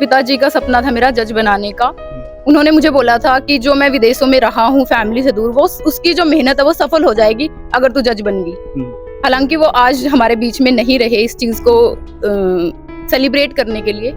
पिताजी का सपना था मेरा जज बनाने का। उन्होंने मुझे बोला था कि जो मैं विदेशों में रहा हूँ फैमिली से दूर, वो उसकी जो मेहनत है वो सफल हो जाएगी अगर तू जज बन गई। हालांकि वो आज हमारे बीच में नहीं रहे इस चीज को सेलिब्रेट करने के लिए।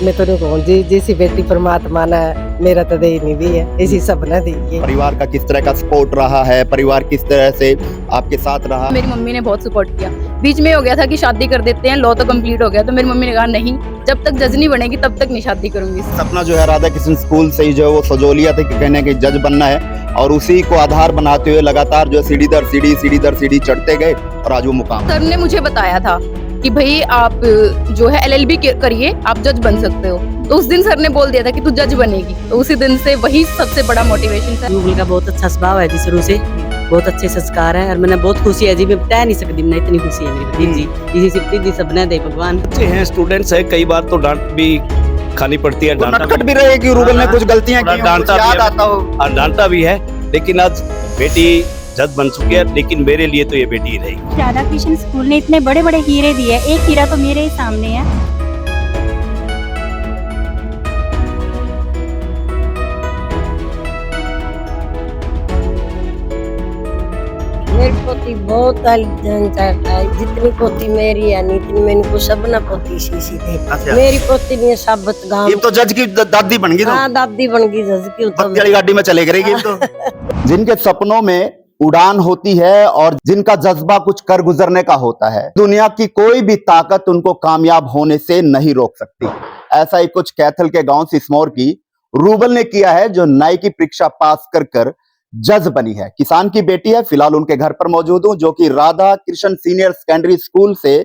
मैं तो कहूँ जी जैसी बेटी परमात्मा ने मेरा तो दे नहीं दी है, इसी सपना दी है। परिवार का किस तरह का सपोर्ट रहा है, परिवार किस तरह से आपके साथ रहा? मेरी मम्मी ने बहुत सपोर्ट किया। बीच में हो गया था कि शादी कर देते हैं, लॉ तो कंप्लीट हो गया, तो मेरी मम्मी ने कहा नहीं, जब तक जज नहीं बनेगी तब तक नहीं शादी करूंगी। सपना जो है राधा कृष्ण स्कूल से ही जो है वो सजोलिया थे कि कहने के जज बनना है, और उसी को आधार बनाते हुए लगातार जो सीढ़ी दर सीढ़ी चढ़ते गए और आज वो मुकाम। सर ने मुझे बताया था कि भाई आप जो है LLB करिए, आप जज बन सकते हो। तो उस दिन सर ने बोल दिया था कि तू जज बनेगी, तो उसी दिन से वही सबसे बड़ा मोटिवेशन था। रूबल का बहुत अच्छा स्वभाव है जी, शुरू से बहुत अच्छे संस्कार है और मैंने बहुत खुशी है जी, मैं बता नहीं सकती, मैं इतनी खुशी है मेरी जी। इसी सिर्फ दी सपना दे भगवान। अच्छे हैं, स्टूडेंट्स है, कई बार तो डांट भी खानी पड़ती है, नटखट भी रहे कि रूबल ने कुछ गलतियां की, डांटता याद आता हो और डांटता भी है, लेकिन आज बेटी जज बन चुकी है। लेकिन मेरे लिए तो ये बेटी ही रहेगी। राधा कृष्ण स्कूल ने इतने बड़े बड़े हीरे दिए, एक हीरा तो मेरे ही सामने है। मेरी पोती बहुत जितनी पोती मेरी है नहीं इतनी मैंने को सब ना पोती सी थे। अच्छा। मेरी पोती ने साबत गांव ये तो जज की दादी बन गई, हाँ दादी बन गई जज की। तो वाली गाड़ी में चले करेगी तो। जिनके सपनों में उड़ान होती है और जिनका जज्बा कुछ कर गुजरने का होता है, दुनिया की कोई भी ताकत उनको कामयाब होने से नहीं रोक सकती। ऐसा ही कुछ कैथल के गांव सिसमौर की रूबल ने किया है, जो न्याय की परीक्षा पास कर जज बनी है। किसान की बेटी है, फिलहाल उनके घर पर मौजूद हूं, जो कि Radha Krishna senior secondary school से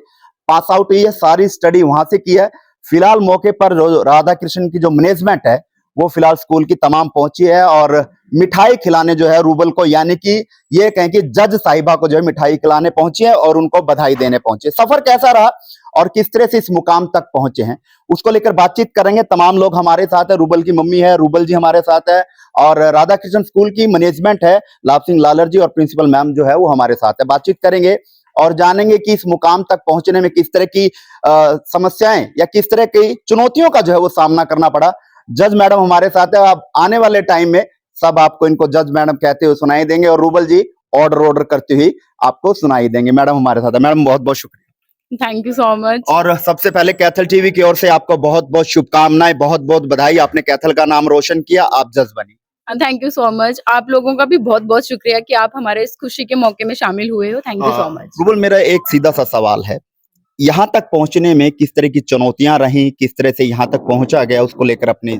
पास आउट हुई है, सारी स्टडी वहां से की है। फिलहाल मौके पर जो राधा कृष्ण की जो मैनेजमेंट है वो फिलहाल स्कूल की तमाम पहुंची है और मिठाई खिलाने जो है रूबल को, यानी कि ये कहें कि जज साहिबा को जो है मिठाई खिलाने पहुंची है और उनको बधाई देने पहुंचे। सफर कैसा रहा और किस तरह से इस मुकाम तक पहुंचे हैं उसको लेकर बातचीत करेंगे। तमाम लोग हमारे साथ है, रूबल की मम्मी है, रूबल जी हमारे साथ है, और राधा कृष्ण स्कूल की मैनेजमेंट है, लाभ सिंह लालर जी और प्रिंसिपल मैम जो है वो हमारे साथ है। बातचीत करेंगे और जानेंगे कि इस मुकाम तक पहुंचने में किस तरह की समस्याएं या किस तरह की चुनौतियों का जो है वो सामना करना पड़ा। जज मैडम हमारे साथ है, अब आने वाले टाइम में सब आपको इनको जज मैडम कहते हुए सुनाई देंगे और रूबल जी ऑर्डर करते हुए आपको सुनाई देंगे। मैडम हमारे साथ है। मैडम बहुत बहुत शुक्रिया, थैंक यू सो मच। और सबसे पहले कैथल टीवी की ओर से आपको बहुत बहुत शुभकामनाएं, बहुत बहुत बधाई। आपने कैथल का नाम रोशन किया, आप जज बनी। Thank you so much. आप लोगों का भी बहुत बहुत शुक्रिया कि आप हमारे इस खुशी के मौके में शामिल हुए हो। Thank you so much. Rouble, मेरा एक सीधा सा सवाल है, यहाँ तक पहुंचने में किस तरह की चुनौतियां रही, किस तरह से यहाँ तक पहुंचा गया, उसको लेकर अपनी।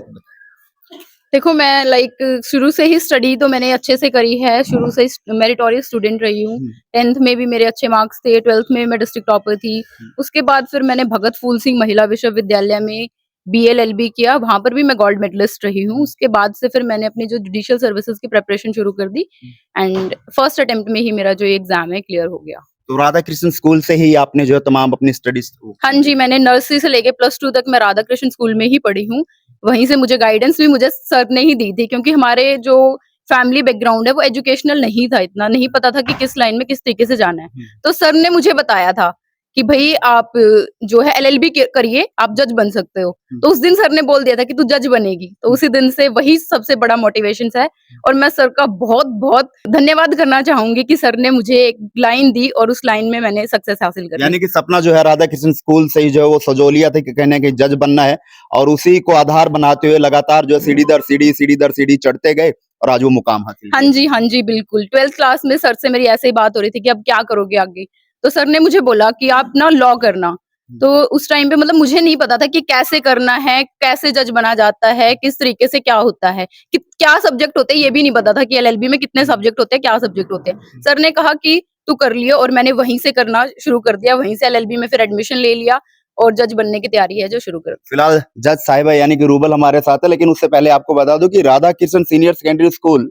देखो, मैं शुरू से ही स्टडी तो मैंने अच्छे से करी है, शुरू से मेरिटोरियस स्टूडेंट रही हूँ। 10th में भी मेरे अच्छे मार्क्स थे, 12th में मैं डिस्ट्रिक्ट टॉपर थी। उसके बाद फिर मैंने भगत फूल सिंह महिला विश्वविद्यालय में BLLB किया, वहां पर भी मैं गोल्ड मेडलिस्ट रही हूँ। उसके बाद से फिर मैंने अपनी जो जुडिशियल सर्विसेज की प्रिपरेशन शुरू कर दी एंड फर्स्ट अटेम्प्ट में ही मेरा जो एग्जाम है क्लियर हो गया। तो राधा कृष्ण स्कूल से ही आपने जो तमाम अपनी स्टडीज? हाँ जी, मैंने नर्सरी से लेके +2 तक मैं राधा कृष्ण स्कूल में ही पढ़ी हूँ। वहीं से मुझे गाइडेंस भी मुझे सर ने ही दी थी, क्योंकि हमारे जो फैमिली बैकग्राउंड है वो एजुकेशनल नहीं था, इतना नहीं पता था कि किस लाइन में किस तरीके से जाना है। तो सर ने मुझे बताया था कि भाई आप जो है LLB करिए, आप जज बन सकते हो। तो उस दिन सर ने बोल दिया था कि तू जज बनेगी, तो उसी दिन से वही सबसे बड़ा मोटिवेशन है। और मैं सर का बहुत बहुत धन्यवाद करना चाहूंगी कि सर ने मुझे एक लाइन दी और उस लाइन में मैंने सक्सेस हासिल करी। यानी कि सपना जो है राधा कृष्ण स्कूल से ही जो है वो सजोलिया थे कि कहने के जज बनना है, और उसी को आधार बनाते हुए लगातार जो सीढ़ी दर सीढ़ी चढ़ते गए और आज वो मुकाम हासिल। हाँ जी बिल्कुल। 12th क्लास में सर से मेरी ऐसे ही बात हो रही थी कि अब क्या करोगे आगे, तो सर ने मुझे बोला कि आप ना लॉ करना। तो उस टाइम पे मतलब मुझे नहीं पता था कि कैसे करना है, कैसे जज बना जाता है, किस तरीके से क्या होता है, कि क्या सब्जेक्ट होते हैं, ये भी नहीं पता था कि LLB में कितने सब्जेक्ट होते हैं, क्या सब्जेक्ट होते हैं। सर ने कहा कि तू कर लियो, और मैंने वहीं से करना शुरू कर दिया। वहीं से LLB में फिर एडमिशन ले लिया और जज बनने की तैयारी है जो शुरू कर। फिलहाल जज साहिबा यानी कि रूबल हमारे साथ है, लेकिन उससे पहले आपको बता दूं कि Radha Krishna senior secondary school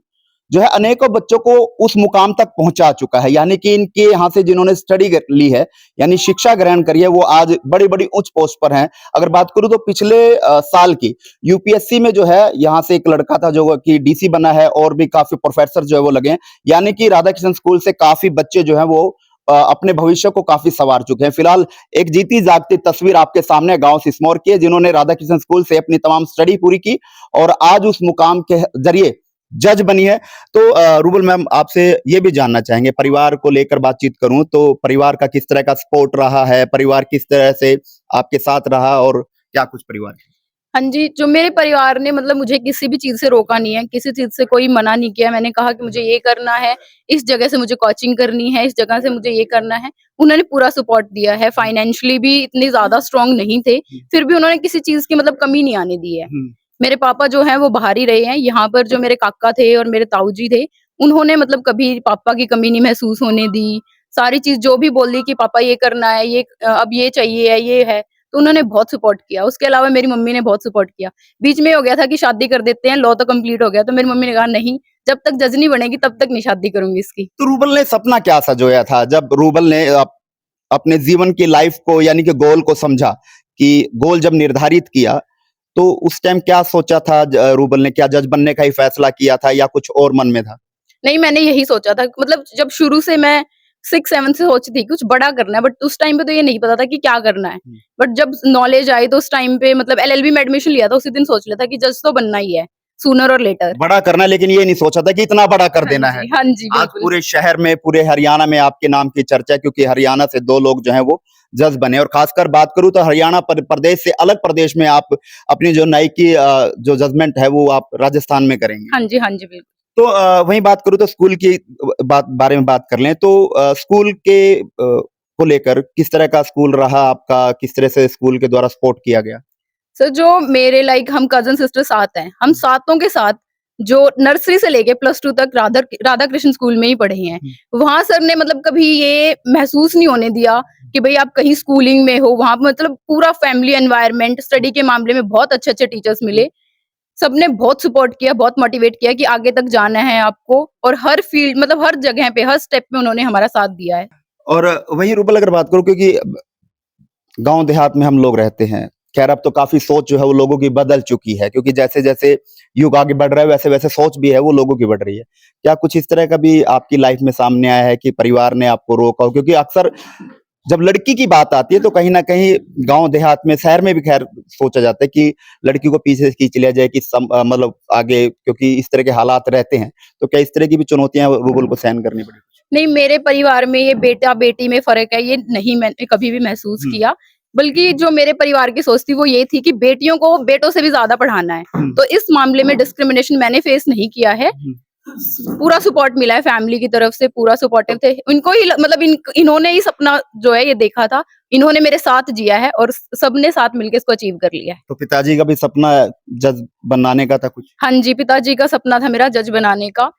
जो है अनेकों बच्चों को उस मुकाम तक पहुंचा चुका है। यानी कि इनके यहाँ से जिन्होंने स्टडी ली है, यानी शिक्षा ग्रहण करी है, वो आज बड़ी बड़ी उच्च पोस्ट पर हैं। अगर बात करूं तो पिछले साल की UPSC में जो है यहाँ से एक लड़का था जो कि DC बना है, और भी काफी प्रोफेसर जो है वो लगे हैं। यानी कि राधा कृष्ण स्कूल से काफी बच्चे जो है वो अपने भविष्य को काफी संवार चुके हैं। फिलहाल एक जीती जागती तस्वीर आपके सामने गांव सिसमौर की है, जिन्होंने राधा कृष्ण स्कूल से अपनी तमाम स्टडी पूरी की और आज उस मुकाम के जरिए जज बनी है। तो रूबल मैम, आपसे ये भी जानना चाहेंगे, परिवार को लेकर बातचीत करूं तो परिवार का किस तरह का सपोर्ट रहा है, परिवार किस तरह से आपके साथ रहा और क्या कुछ परिवार की? हाँ जी, जो मेरे परिवार ने मतलब मुझे किसी भी चीज़ से रोका नहीं है, किसी चीज़ से कोई मना नहीं किया। मैंने कहा कि मुझे ये करना है, इस जगह से मुझे कोचिंग करनी है, इस जगह से मुझे ये करना है। उन्होंने पूरा सपोर्ट दिया है, फाइनेंशियली भी इतने ज़्यादा स्ट्रॉन्ग नहीं थे, फिर भी उन्होंने किसी चीज़ की मतलब कमी नहीं आने दी है। मेरे पापा जो हैं वो बाहर ही रहे हैं, यहाँ पर जो मेरे काका थे और मेरे ताऊ जी थे, उन्होंने मतलब कभी पापा की कमी नहीं महसूस होने दी। सारी चीज़ जो भी बोली कि पापा ये करना है, ये अब ये चाहिए है, ये है, तो उन्होंने बहुत सपोर्ट किया। उसके अलावा मेरी मम्मी ने बहुत सपोर्ट किया। बीच में हो गया था कि शादी कर देते हैं, लॉ तो कंप्लीट हो गया, तो मेरी मम्मी ने कहा नहीं, जब तक जज नहीं बनेगी तब तक नहीं शादी करूंगी इसकी। तो रूबल ने सपना क्या सजोया था जब रूबल ने अपने जीवन की लाइफ को यानी कि गोल को समझा, कि गोल जब निर्धारित किया तो उस टाइम क्या सोचा था रूबल ने? क्या जज बनने का ही फैसला किया था या कुछ और मन में था? नहीं, मैंने यही सोचा था, मतलब जब शुरू से मैं 6-7 से सोचती थी कुछ बड़ा करना है, बट उस टाइम पे तो ये नहीं पता था कि क्या करना है। बट जब नॉलेज आई तो उस टाइम पे मतलब एलएलबी में एडमिशन लिया था, उसी दिन सोच लिया था कि जज तो बनना ही है, सूनर और लेटर। बड़ा करना, लेकिन ये नहीं सोचा था कि इतना बड़ा कर देना है। हाँ जी, आज बिल्कुल। पूरे शहर में, पूरे हरियाणा में आपके नाम की चर्चा है, क्योंकि हरियाणा से 2 लोग जो हैं वो जज बने। और खासकर बात करूं तो हरियाणा प्रदेश से अलग प्रदेश में आप अपनी जो न्याय की जो जजमेंट है वो आप राजस्थान में करेंगे। हाँ जी, हाँ जी, बिल्कुल। तो वहीं बात करूं तो स्कूल की बारे में बात कर लें तो स्कूल के को लेकर किस तरह का स्कूल रहा आपका, किस तरह से स्कूल के द्वारा सपोर्ट किया गया? सर जो मेरे हम कजन सिस्टर 7 हैं, हम सातों के साथ जो नर्सरी से लेके +2 तक राधा कृष्ण स्कूल में ही पढ़े हैं। वहाँ सर ने मतलब कभी ये महसूस नहीं होने दिया कि भाई आप कहीं स्कूलिंग में हो। वहाँ मतलब पूरा फैमिली एनवायरनमेंट, स्टडी के मामले में बहुत अच्छे-अच्छे टीचर्स मिले। सबने बहुत सपोर्ट किया, बहुत मोटिवेट किया कि आगे तक जाना है आपको, और हर फील्ड मतलब हर जगह पे, हर स्टेप में उन्होंने हमारा साथ दिया है। और वहीं रूबल अगर बात करूं, क्योंकि गांव देहात में हम लोग रहते हैं, खैर अब तो काफी सोच जो है वो लोगों की बदल चुकी है, क्योंकि जैसे जैसे युग आगे बढ़ रहा है वैसे वैसे सोच भी है वो लोगों की बढ़ रही है। क्या कुछ इस तरह का भी आपकी लाइफ में सामने आया है कि परिवार ने आपको रोका हो? क्योंकि अक्सर जब लड़की की बात आती है तो कहीं ना कहीं गांव देहात में, शहर में भी खैर सोचा जाता है कि लड़की को पीछे से खींच लिया जाए कि मतलब आगे, क्योंकि इस तरह के हालात रहते हैं। तो क्या इस तरह की भी चुनौतियां रूबल को सहन करनी पड़ी? नहीं, मेरे परिवार में ये बेटा-बेटी में फ़र्क है, ये नहीं मैंने कभी भी महसूस किया। बल्कि जो मेरे परिवार की सोच थी वो ये थी कि बेटियों को बेटों से भी ज़्यादा पढ़ाना है। तो इस मामले में डिस्क्रिमिनेशन मैंने फेस नहीं किया है। पूरा सपोर्ट मिला है फैमिली की तरफ से, पूरा सपोर्टिव थे। इनको ही मतलब इन्होंने ही सपना जो है ये देखा था, इन्होंने मेरे साथ जिया है और सबने साथ मिलके इसको अचीव कर लिया है। तो पिताजी का भी सपना जज बनाने का था कुछ? हाँ जी, पिताजी का सपना था मेरा जज बनाने का।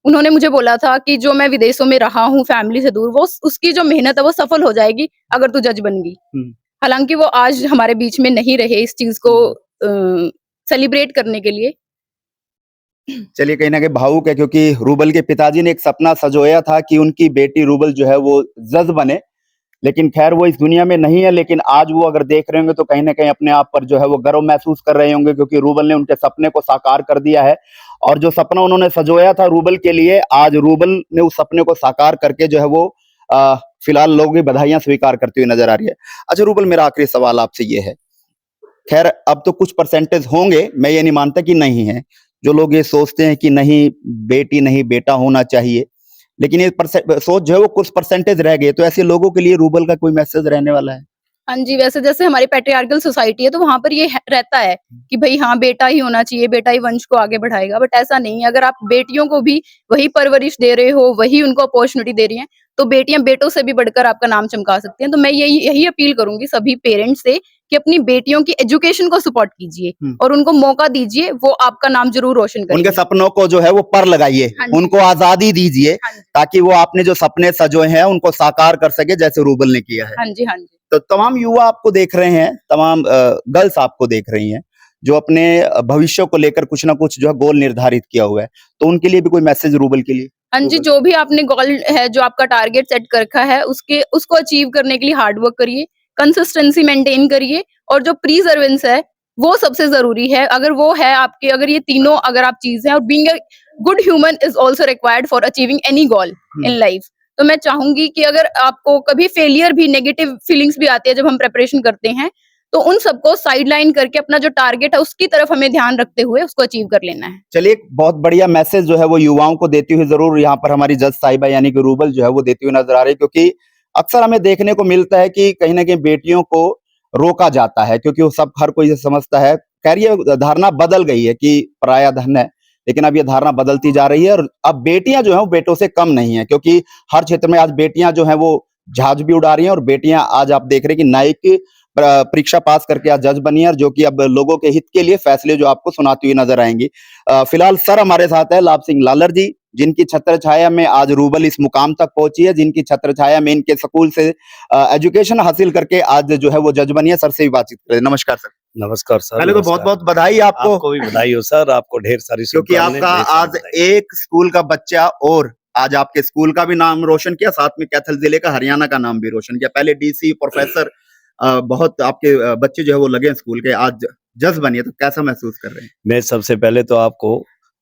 उन्होंने मुझे बोला था कि जो मैं विदेशों में रहा हूँ फैमिली से दूर, वो उसकी जो मेहनत है वो सफल हो जाएगी अगर तू जज बन गई। हालांकि वो आज हमारे बीच में नहीं रहे इस चीज को सेलिब्रेट करने के लिए। चलिए, कहीं ना कहीं भावुक है, क्योंकि रूबल के पिताजी ने एक सपना सजोया था कि उनकी बेटी रूबल जो है वो जज बने, लेकिन खैर वो इस दुनिया में नहीं है। लेकिन आज वो अगर देख रहे होंगे तो कहीं ना कहीं अपने आप पर जो है वो गर्व महसूस कर रहे होंगे, क्योंकि रूबल ने उनके सपने को साकार कर दिया है। और जो सपना उन्होंने सजोया था रूबल के लिए, आज रूबल ने उस सपने को साकार करके जो है वो फिलहाल लोगों की बधाइयां स्वीकार करती हुई नजर आ रही है। अच्छा रूबल, मेरा आखिरी सवाल आपसे ये है, खैर अब तो कुछ परसेंटेज होंगे, मैं ये नहीं मानता कि नहीं है, जो लोग ये सोचते हैं कि नहीं बेटी नहीं बेटा होना चाहिए, लेकिन ये सोच जो है वो कुछ परसेंटेज रह गए, तो ऐसे लोगों के लिए रूबल का कोई मैसेज रहने वाला है? हाँ जी, वैसे जैसे हमारी पैट्रियार्कल सोसाइटी है तो वहां पर ये रहता है कि भाई हाँ बेटा ही होना चाहिए, बेटा ही वंश को आगे बढ़ाएगा, बट ऐसा नहीं है। अगर आप बेटियों को भी वही परवरिश दे रहे हो, वही उनको अपॉर्चुनिटी दे रही हैं, तो बेटियां बेटों से भी बढ़कर आपका नाम चमका सकती हैं। तो मैं यही अपील करूंगी सभी पेरेंट्स से कि अपनी बेटियों की एजुकेशन को सपोर्ट कीजिए और उनको मौका दीजिए, वो आपका नाम जरूर रोशन करेंगे। उनके सपनों को जो है वो पर लगाइए, उनको आजादी दीजिए, ताकि वो आपने जो सपने सजोए हैं उनको साकार कर सके, जैसे रूबल ने किया है। हाँ जी, हाँ जी। तो तमाम युवा आपको देख रहे हैं, तमाम गर्ल्स आपको देख रही हैं, जो अपने भविष्य को लेकर कुछ ना कुछ जो है गोल निर्धारित किया हुआ है, तो उनके लिए भी कोई मैसेज रूबल के लिए? हाँ जी, जो भी आपने गोल है, जो आपका टारगेट सेट कर रखा है, उसको अचीव करने के लिए हार्ड वर्क करिए, कंसिस्टेंसी मेंटेन करिए, और जो प्रीजर्वेंस है वो सबसे जरूरी है। अगर वो है आपके, अगर ये तीनों अगर आप चीजें, और being a good human is also required for achieving any goal in life, तो मैं चाहूंगी कि अगर आपको कभी फेलियर भी, नेगेटिव फीलिंग्स भी आती है जब हम प्रिपरेशन करते हैं, तो उन सबको साइड लाइन करके अपना जो टारगेट है उसकी तरफ हमें ध्यान रखते हुए उसको अचीव कर लेना है। चलिए, एक बहुत बढ़िया मैसेज जो है वो युवाओं को देती हुई जरूर यहाँ पर हमारी जज साहिबा यानी कि रूबल जो है वो देती हुई नजर आ रही है, क्योंकि अक्सर हमें देखने को मिलता है कि कहीं ना कहीं बेटियों को रोका जाता है, क्योंकि वो सब हर कोई ये समझता है। खैर, ये धारणा बदल गई है कि पराया धन है, लेकिन अब ये धारणा बदलती जा रही है और अब बेटियां जो है वो बेटों से कम नहीं है, क्योंकि हर क्षेत्र में आज बेटियां जो है वो जहाज भी उड़ा रही हैं और बेटियां आज आप देख रहे हैं कि न्यायिक परीक्षा पास करके आज जज बनी है, और जो कि अब लोगों के हित के लिए फैसले जो आपको सुनाती हुई नजर आएंगी। फिलहाल सर हमारे साथ है लाभ सिंह लालर जी, जिनकी छत्र छाया में आज रूबल इस मुकाम तक पहुंची है, जिनकी छत्र छाया में इनके स्कूल से एजुकेशन हासिल करके आज जो है वो जज बनी है। सर से भी बातचीत करें। नमस्कार सर। नमस्कार सर। पहले तो बहुत बहुत बधाई आपको। आपको भी बधाई हो सर, आपको ढेर सारी क्योंकि शुभकामनाएं, आपका ढेर सारी आज बधाई। एक स्कूल का बच्चा और आज आपके स्कूल का भी नाम रोशन किया, साथ में कैथल जिले का, हरियाणा का नाम भी रोशन किया। पहले डीसी, प्रोफेसर, बहुत आपके बच्चे जो है वो लगे स्कूल के, आज जज बनिए, तो कैसा महसूस कर रहे हैं? मैं सबसे पहले तो आपको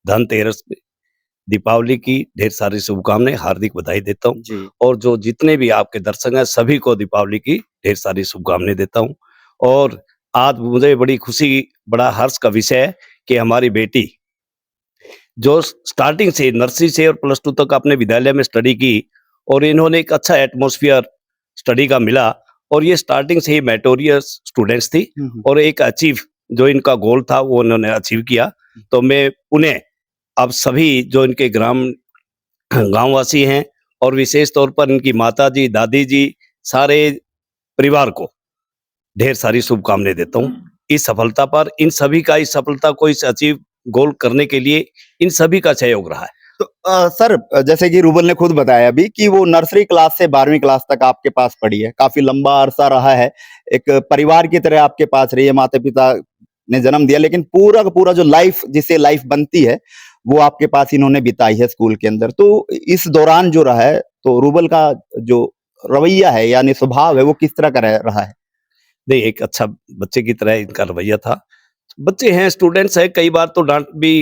धनतेरस, दीपावली की ढेर सारी शुभकामनाएं, हार्दिक बधाई देता हूँ। जी। और जो जितने भी आपके दर्शक हैं सभी को दीपावली की ढेर सारी शुभकामनाएं देता हूँ। और आज मुझे बड़ी खुशी, बड़ा हर्ष का विषय है कि हमारी बेटी जो स्टार्टिंग से नर्सरी से और प्लस 2 तक अपने विद्यालय में स्टडी की, और इन्होंने एक अच्छा एटमॉस्फेयर स्टडी का मिला, और ये स्टार्टिंग से ही मेरिटोरियस स्टूडेंट्स थी और एक अचीव जो इनका गोल था वो उन्होंने अचीव किया। तो मैं उन्हें अब सभी जो इनके गांववासी हैं और विशेष तौर पर इनकी माता जी, दादी जी, सारे परिवार को ढेर सारी शुभकामनाएं देता हूँ इस सफलता पर। इन सभी का, इस सफलता को, इस अचीव गोल करने के लिए इन सभी का सहयोग रहा है। तो सर, जैसे कि रूबल ने खुद बताया अभी कि वो नर्सरी क्लास से 12वीं क्लास तक आपके पास पढ़ी है, काफी लंबा अरसा रहा है, एक परिवार की तरह आपके पास रही है, माता पिता ने जन्म दिया, लेकिन पूरा का पूरा जो लाइफ, जिससे लाइफ बनती है, वो आपके पास इन्होंने बिताई है स्कूल के अंदर। तो इस दौरान जो रहा है, तो रूबल का जो रवैया है यानी स्वभाव है वो किस तरह का रहा है? नहीं, एक अच्छा बच्चे की तरह इनका रवैया था। बच्चे हैं, स्टूडेंट्स हैं, कई बार तो डांट भी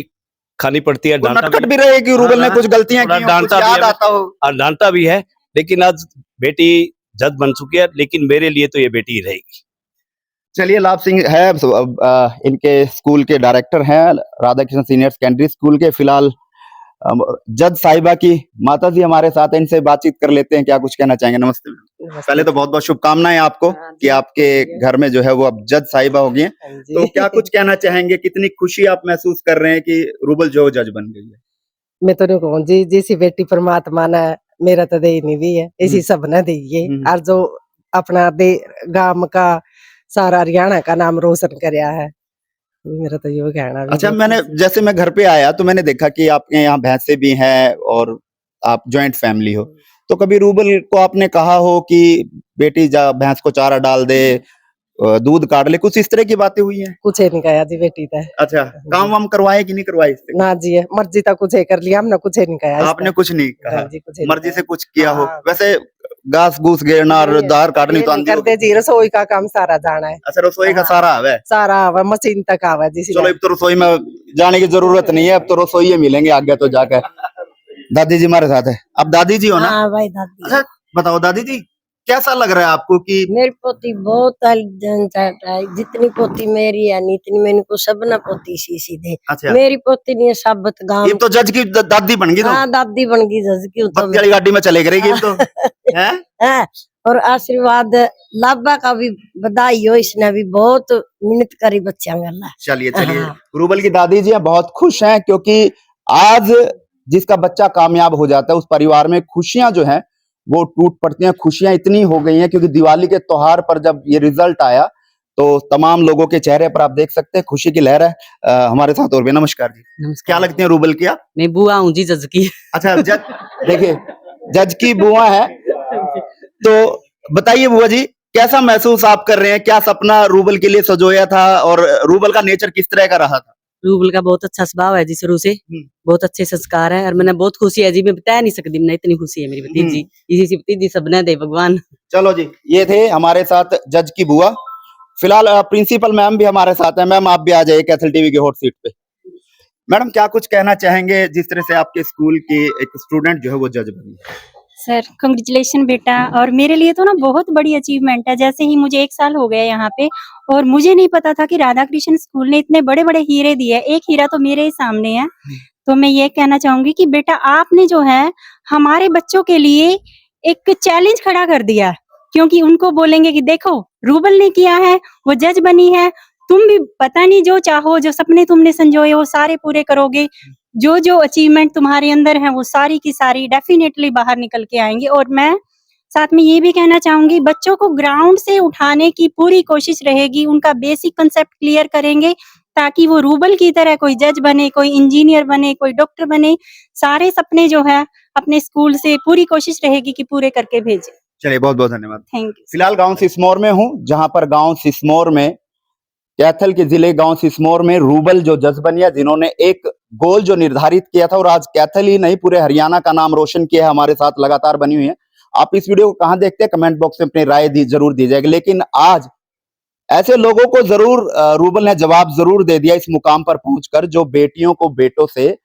खानी पड़ती है, डांटा नटखट भी रहे कि रूबल ने कुछ गलतियां की, डांटा कुछ याद आता हो। और डांटा भी है, लेकिन आज बेटी जज बन चुकी है, लेकिन मेरे लिए तो ये बेटी ही रहेगी। चलिए, लाभ सिंह है इनके स्कूल के डायरेक्टर हैं, Radha Krishna senior secondary school के। फिलहाल जज साहिबा की माता जी हमारे साथ हैं, इनसे बातचीत कर लेते हैं, क्या कुछ कहना चाहेंगे? नमस्ते। पहले तो बहुत बहुत शुभकामनाएं आपको कि आपके घर में जो है वो अब जज साहिबा हो गई हैं। तो क्या कुछ कहना चाहेंगे, कितनी खुशी आप महसूस कर रहे हैं कि रूबल जो जज बन गई है? मैं तो नहीं कहूँ जी, जैसी बेटी परमात्मा ने मेरा तो दे नहीं भी है, इसी सब ने दी है। और जो अपना दे गांव का, सारा हरियाणा का नाम रोशन कराया है, मेरा तो ये कहना है। अच्छा, जैसे मैं घर पे आया तो मैंने देखा कि आपके यहाँ भैंसे भी हैं और आप जॉइंट फैमिली हो, तो कभी रूबल को आपने कहा हो कि बेटी जा भैंस को चारा डाल दे, दूध काट ले, कुछ इस तरह की बातें हुई हैं? कुछ नहीं कहा जी बेटी था। अच्छा, काम वाम करवाए कि नहीं करवाए इससे? ना जी, मर्जी था कुछ कर लिया, हमने कुछ नहीं कहा। आपने कुछ नहीं कहा, जी, कुछ नहीं मर्जी कहा। से कुछ किया हो? हाँ। वैसे घास घूस घेरना और दार काटनी तो आंधी कर दे जी, रसोई का काम सारा जाना है। अच्छा, रसोई का सारा आवे? सारा आवा, मशीन तक आवा जी। चलो, अब तो रसोई में जाने की जरूरत नहीं है, अब तो रसोई मिलेंगे आगे तो जाकर। दादी जी हमारे साथ है, अब दादी जी हो ना? हाँ भाई दादी। अच्छा, बताओ दादी जी, कैसा लग रहा है आपको कि मेरी पोती बहुत झंझट है, जितनी पोती मेरी है इतनी मैंने को सब ना पोती सी सीधे। अच्छा, मेरी पोती नहीं है, साबत गांव। ये तो जज की दादी बन गई, तो हाँ दादी बन गई जज की। बत्ती वाली गाड़ी में चले करेगी ये तो हैं? है। और आशीर्वाद लाभा का भी बधाई हो, इसने भी बहुत मेहनत करी बच्चा गला। चलिए चलिए, हाँ। रूबल की दादी जी बहुत खुश हैं, क्योंकि आज जिसका बच्चा कामयाब हो जाता है उस परिवार में खुशियां जो हैं वो टूट पड़ती हैं। खुशियां इतनी हो गई हैं क्योंकि दिवाली के त्योहार पर जब ये रिजल्ट आया तो तमाम लोगों के चेहरे पर आप देख सकते हैं खुशी की लहर है। हमारे साथ और भी। नमस्कार जी, क्या लगती है रूबल की आप? मैं बुआ हूँ जी जज की। अच्छा, जज, देखिए जज की बुआ है, तो बताइए बुआ जी, कैसा महसूस आप कर रहे हैं? क्या सपना रूबल के लिए सजोया था और रूबल का नेचर किस तरह का रहा था? रूबल का बहुत अच्छा स्वभाव है जी, शुरू से बहुत अच्छे संस्कार है, और मैंने बहुत खुशी है जी, मैं बता नहीं सकती, मैंने इतनी खुशी है मेरी भतीजी, इसी से भतीजी सबने दे भगवान। चलो जी, ये थे हमारे साथ जज की बुआ। फिलहाल प्रिंसिपल मैम भी हमारे साथ है। मैम, आप भी आ जाइए कैथल टीवी के हॉट सीट पे। मैडम, क्या कुछ कहना चाहेंगे जिस तरह से आपके स्कूल की एक स्टूडेंट जो है वो जज बनी? सर कंग्रेचुलेशन बेटा। और मेरे लिए तो ना बहुत बड़ी अचीवमेंट है। जैसे ही मुझे 1 साल हो गया यहाँ पे, और मुझे नहीं पता था कि राधा कृष्ण स्कूल ने इतने बड़े बड़े हीरे दिए। एक हीरा तो मेरे ही सामने है। तो मैं ये कहना चाहूंगी कि बेटा आपने जो है हमारे बच्चों के लिए एक चैलेंज खड़ा कर दिया है। क्योंकि उनको बोलेंगे कि देखो रूबल ने किया है, वो जज बनी है, तुम भी पता नहीं जो चाहो, जो सपने तुमने संजोए वो सारे पूरे करोगे। जो जो अचीवमेंट तुम्हारे अंदर है वो सारी की सारी डेफिनेटली बाहर निकल के आएंगे। और मैं साथ में ये भी कहना चाहूंगी, बच्चों को ग्राउंड से उठाने की पूरी कोशिश रहेगी। उनका बेसिक कंसेप्ट क्लियर करेंगे ताकि वो रूबल की तरह कोई जज बने, कोई इंजीनियर बने, कोई डॉक्टर बने। सारे सपने जो है अपने स्कूल से पूरी कोशिश रहेगी कि पूरे करके भेजे। चलिए, बहुत बहुत धन्यवाद। Thank you. फिलहाल गांव सिसमौर में हूं, जहां पर गांव सिसमौर में, कैथल के जिले गांव सिसमौर में रूबल जो जज बनिया, जिन्होंने एक गोल जो निर्धारित किया था और आज कैथल ही नहीं पूरे हरियाणा का नाम रोशन किया है, हमारे साथ लगातार बनी हुई है। आप इस वीडियो को कहां देखते हैं, कमेंट बॉक्स में अपनी राय जरूर दीजिएगा। लेकिन आज ऐसे लोगों को जरूर रूबल ने जवाब जरूर दे दिया इस मुकाम पर पहुंचकर, जो बेटियों को बेटों से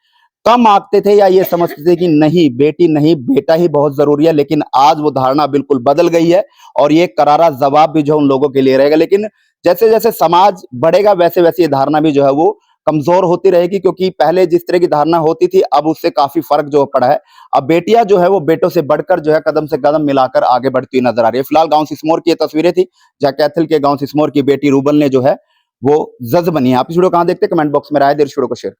कम आंकते थे या ये समझते थे कि नहीं बेटी नहीं बेटा ही बहुत जरूरी है। लेकिन आज वो धारणा बिल्कुल बदल गई है और ये करारा जवाब भी जो उन लोगों के लिए रहेगा। लेकिन जैसे जैसे समाज बढ़ेगा वैसे वैसे ये धारणा भी जो है वो कमजोर होती रहेगी, क्योंकि पहले जिस तरह की धारणा होती थी अब उससे काफी फर्क जो पड़ा है। अब बेटियां जो है वो बेटों से बढ़कर जो है कदम से कदम मिलाकर आगे बढ़ती नजर आ रही है। फिलहाल गांव सिसमौर की ये तस्वीरें थी, जहां कैथल के गांव सिसमौर की बेटी रूबल ने जो है वो जज बनी है। आप इस वीडियो कहां देखते हैं, कमेंट बॉक्स में राय दे, इस वीडियो को शेयर।